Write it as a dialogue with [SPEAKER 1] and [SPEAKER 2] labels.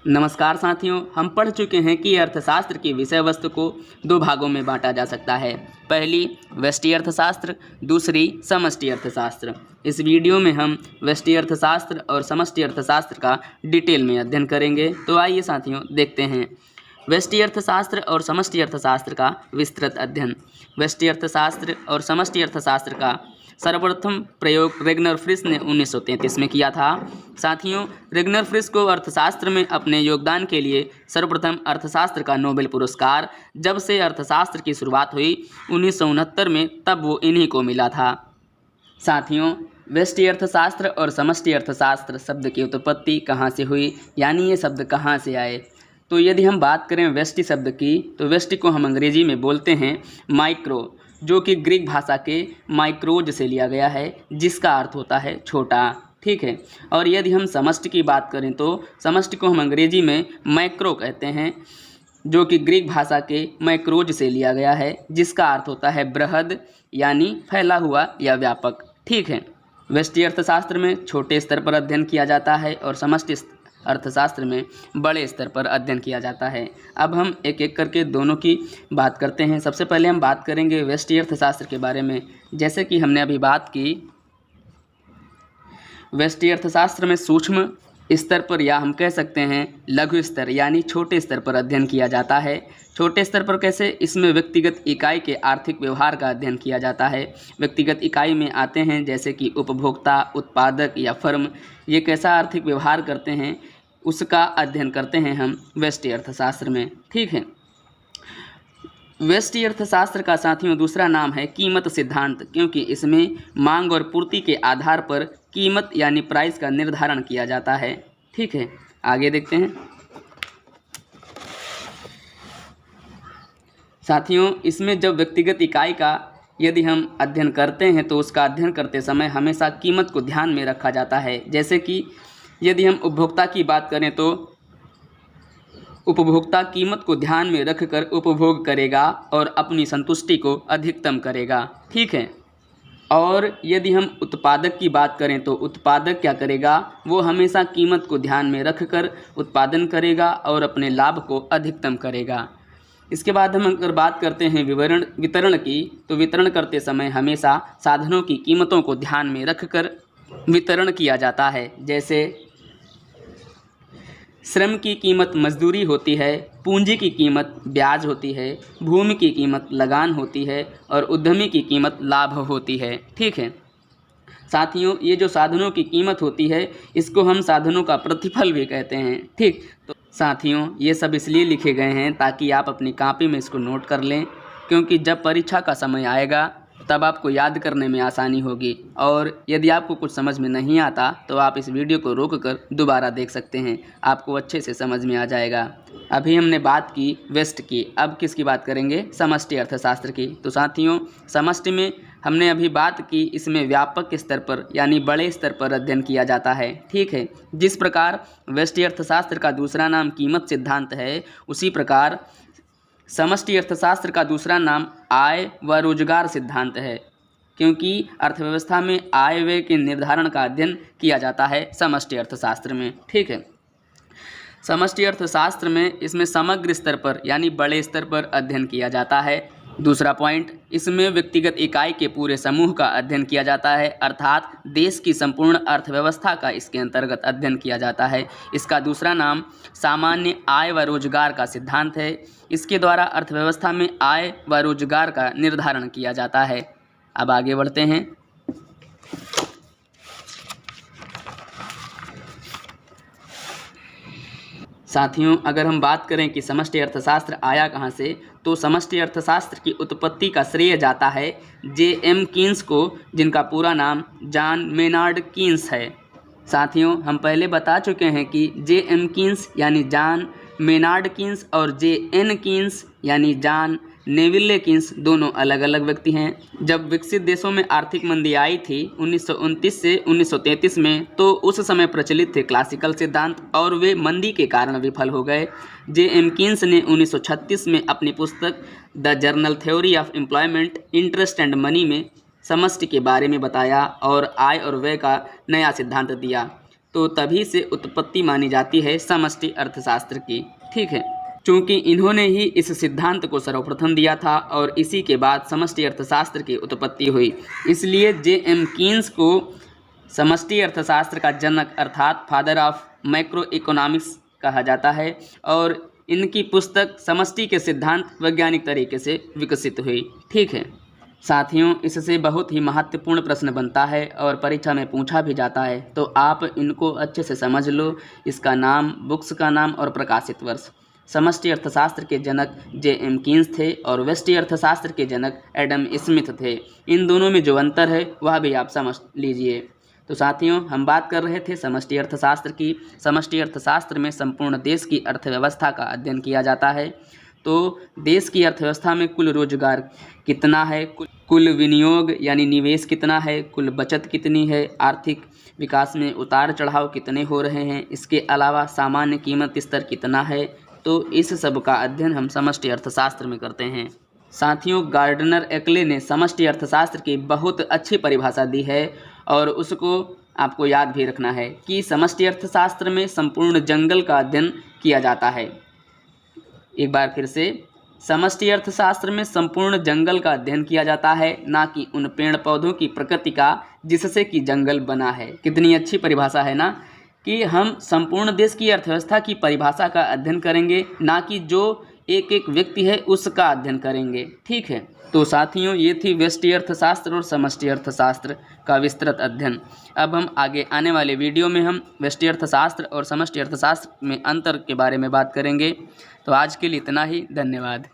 [SPEAKER 1] नमस्कार साथियों, हम पढ़ चुके हैं कि अर्थशास्त्र की विषय वस्तु को दो भागों में बांटा जा सकता है। पहली व्यष्टि अर्थशास्त्र, दूसरी समष्टि अर्थशास्त्र। इस वीडियो में हम व्यष्टि अर्थशास्त्र और समष्टि अर्थशास्त्र का डिटेल में अध्ययन करेंगे। तो आइए साथियों देखते हैं व्यष्टि अर्थशास्त्र और समष्टि अर्थशास्त्र का विस्तृत अध्ययन। व्यष्टि अर्थशास्त्र और समष्टि अर्थशास्त्र का सर्वप्रथम प्रयोग रेगनर फ्रिश ने 1933 में किया था। साथियों, रेगनर फ्रिश को अर्थशास्त्र में अपने योगदान के लिए सर्वप्रथम अर्थशास्त्र का नोबेल पुरस्कार जब से अर्थशास्त्र की शुरुआत हुई 1969 में, तब वो इन्हीं को मिला था। साथियों, व्यष्टि अर्थशास्त्र और समष्टि अर्थशास्त्र शब्द की उत्पत्ति कहाँ से हुई, यानी ये शब्द कहाँ से आए। तो यदि हम बात करें व्यष्टि शब्द की, तो व्यष्टि को हम अंग्रेजी में बोलते हैं माइक्रो, जो कि ग्रीक भाषा के माइक्रोज से लिया गया है, जिसका अर्थ होता है छोटा। ठीक है। और यदि हम समष्टि की बात करें तो समष्टि को हम अंग्रेजी में मैक्रो कहते हैं, जो कि ग्रीक भाषा के मैक्रोज से लिया गया है, जिसका अर्थ होता है बृहद, यानी फैला हुआ या व्यापक। ठीक है। व्यष्टि अर्थशास्त्र में छोटे स्तर पर अध्ययन किया जाता है और समष्टि अर्थशास्त्र में बड़े स्तर पर अध्ययन किया जाता है। अब हम एक एक करके दोनों की बात करते हैं। सबसे पहले हम बात करेंगे व्यष्टि अर्थशास्त्र के बारे में। जैसे कि हमने अभी बात की, व्यष्टि अर्थशास्त्र में सूक्ष्म स्तर पर, या हम कह सकते हैं लघु स्तर यानी छोटे स्तर पर अध्ययन किया जाता है। छोटे स्तर पर कैसे? इसमें व्यक्तिगत इकाई के आर्थिक व्यवहार का अध्ययन किया जाता है। व्यक्तिगत इकाई में आते हैं जैसे कि उपभोक्ता, उत्पादक या फर्म, ये कैसा आर्थिक व्यवहार करते हैं, उसका अध्ययन करते हैं हम व्यष्टि अर्थशास्त्र में। ठीक है। व्यष्टि अर्थशास्त्र का साथियों दूसरा नाम है कीमत सिद्धांत, क्योंकि इसमें मांग और पूर्ति के आधार पर कीमत यानी प्राइस का निर्धारण किया जाता है। ठीक है, आगे देखते हैं। साथियों, इसमें जब व्यक्तिगत इकाई का यदि हम अध्ययन करते हैं तो उसका अध्ययन करते समय हमेशा कीमत को ध्यान में रखा जाता है। जैसे कि यदि हम उपभोक्ता की बात करें तो उपभोक्ता कीमत को ध्यान में रखकर उपभोग करेगा और अपनी संतुष्टि को अधिकतम करेगा। ठीक है। और यदि हम उत्पादक की बात करें तो उत्पादक क्या करेगा? वो हमेशा कीमत को ध्यान में रखकर उत्पादन करेगा और अपने लाभ को अधिकतम करेगा। इसके बाद हम अगर बात करते हैं वितरण की, तो वितरण करते समय हमेशा साधनों की कीमतों को ध्यान में रखकर वितरण किया जाता है। जैसे श्रम की कीमत मजदूरी होती है, पूंजी की कीमत ब्याज होती है, भूमि की कीमत लगान होती है और उद्यमी की कीमत लाभ होती है। ठीक है। साथियों, ये जो साधनों की कीमत होती है, इसको हम साधनों का प्रतिफल भी कहते हैं। ठीक। तो साथियों, ये सब इसलिए लिखे गए हैं ताकि आप अपनी कॉपी में इसको नोट कर लें, क्योंकि जब परीक्षा का समय आएगा तब आपको याद करने में आसानी होगी। और यदि आपको कुछ समझ में नहीं आता तो आप इस वीडियो को रोककर दोबारा देख सकते हैं, आपको अच्छे से समझ में आ जाएगा। अभी हमने बात की व्यष्टि की, अब किसकी बात करेंगे? समष्टि अर्थशास्त्र की। तो साथियों, समष्टि में हमने अभी बात की, इसमें व्यापक स्तर पर यानी बड़े स्तर पर अध्ययन किया जाता है। ठीक है। जिस प्रकार व्यष्टि अर्थशास्त्र का दूसरा नाम कीमत सिद्धांत है, उसी प्रकार समष्टि अर्थशास्त्र का दूसरा नाम आय व रोजगार सिद्धांत है, क्योंकि अर्थव्यवस्था में आय व्यय के निर्धारण का अध्ययन किया जाता है समष्टि अर्थशास्त्र में। ठीक है। समष्टि अर्थशास्त्र में इसमें समग्र स्तर पर यानी बड़े स्तर पर अध्ययन किया जाता है। दूसरा पॉइंट, इसमें व्यक्तिगत इकाई के पूरे समूह का अध्ययन किया जाता है, अर्थात देश की संपूर्ण अर्थव्यवस्था का इसके अंतर्गत अध्ययन किया जाता है। इसका दूसरा नाम सामान्य आय व रोजगार का सिद्धांत है। इसके द्वारा अर्थव्यवस्था में आय व रोजगार का निर्धारण किया जाता है। अब आगे बढ़ते हैं। साथियों, अगर हम बात करें कि समष्टि अर्थशास्त्र आया कहाँ से, तो समष्टि अर्थशास्त्र की उत्पत्ति का श्रेय जाता है J.M. कीन्स को, जिनका पूरा नाम जॉन मेनार्ड कीन्स है। साथियों, हम पहले बता चुके हैं कि J.M. कीन्स यानी जॉन मेनार्ड कीन्स और J.N. कीन्स यानी जॉन नेविले कीन्स दोनों अलग अलग व्यक्ति हैं। जब विकसित देशों में आर्थिक मंदी आई थी 1929 से 1933 में, तो उस समय प्रचलित थे क्लासिकल सिद्धांत और वे मंदी के कारण विफल हो गए। J.M. कीन्स ने 1936 में अपनी पुस्तक the journal theory of employment, interest and money में समष्टि के बारे में बताया और आय और व्यय का नया सिद्धांत दिया। तो तभी से उत्पत्ति मानी जाती है समष्टि अर्थशास्त्र की। ठीक है, चूँकि इन्होंने ही इस सिद्धांत को सर्वप्रथम दिया था और इसी के बाद समष्टि अर्थशास्त्र की उत्पत्ति हुई, इसलिए J.M. कीन्स को समष्टि अर्थशास्त्र का जनक अर्थात फादर ऑफ मैक्रो इकोनॉमिक्स कहा जाता है और इनकी पुस्तक समष्टि के सिद्धांत वैज्ञानिक तरीके से विकसित हुई। ठीक है साथियों, इससे बहुत ही महत्वपूर्ण प्रश्न बनता है और परीक्षा में पूछा भी जाता है, तो आप इनको अच्छे से समझ लो। इसका नाम, बुक्स का नाम और प्रकाशित वर्ष। समष्टि अर्थशास्त्र के जनक J.M. कीन्स थे और व्यष्टि अर्थशास्त्र के जनक एडम स्मिथ थे। इन दोनों में जो अंतर है वह भी आप समझ लीजिए। तो साथियों, हम बात कर रहे थे समष्टि अर्थशास्त्र की। समष्टि अर्थशास्त्र में संपूर्ण देश की अर्थव्यवस्था का अध्ययन किया जाता है। तो देश की अर्थव्यवस्था में कुल रोजगार कितना है, कुल विनियोग यानी निवेश कितना है, कुल बचत कितनी है, आर्थिक विकास में उतार चढ़ाव कितने हो रहे हैं, इसके अलावा सामान्य कीमत स्तर कितना है, तो इस सब का अध्ययन हम समष्टि अर्थशास्त्र में करते हैं। साथियों, गार्डनर एक्ले ने समष्टि अर्थशास्त्र की बहुत अच्छी परिभाषा दी है और उसको आपको याद भी रखना है कि समष्टि अर्थशास्त्र में संपूर्ण जंगल का अध्ययन किया जाता है। एक बार फिर से, समष्टि अर्थशास्त्र में संपूर्ण जंगल का अध्ययन किया जाता है, ना कि उन पेड़ पौधों की प्रकृति का जिससे कि जंगल बना है। कितनी अच्छी परिभाषा है ना, कि हम संपूर्ण देश की अर्थव्यवस्था की परिभाषा का अध्ययन करेंगे, ना कि जो एक एक व्यक्ति है उसका अध्ययन करेंगे। ठीक है, तो साथियों, ये थी व्यष्टि अर्थशास्त्र और समष्टि अर्थशास्त्र का विस्तृत अध्ययन। अब हम आगे आने वाले वीडियो में हम व्यष्टि अर्थशास्त्र और समष्टि अर्थशास्त्र में अंतर के बारे में बात करेंगे। तो आज के लिए इतना ही, धन्यवाद।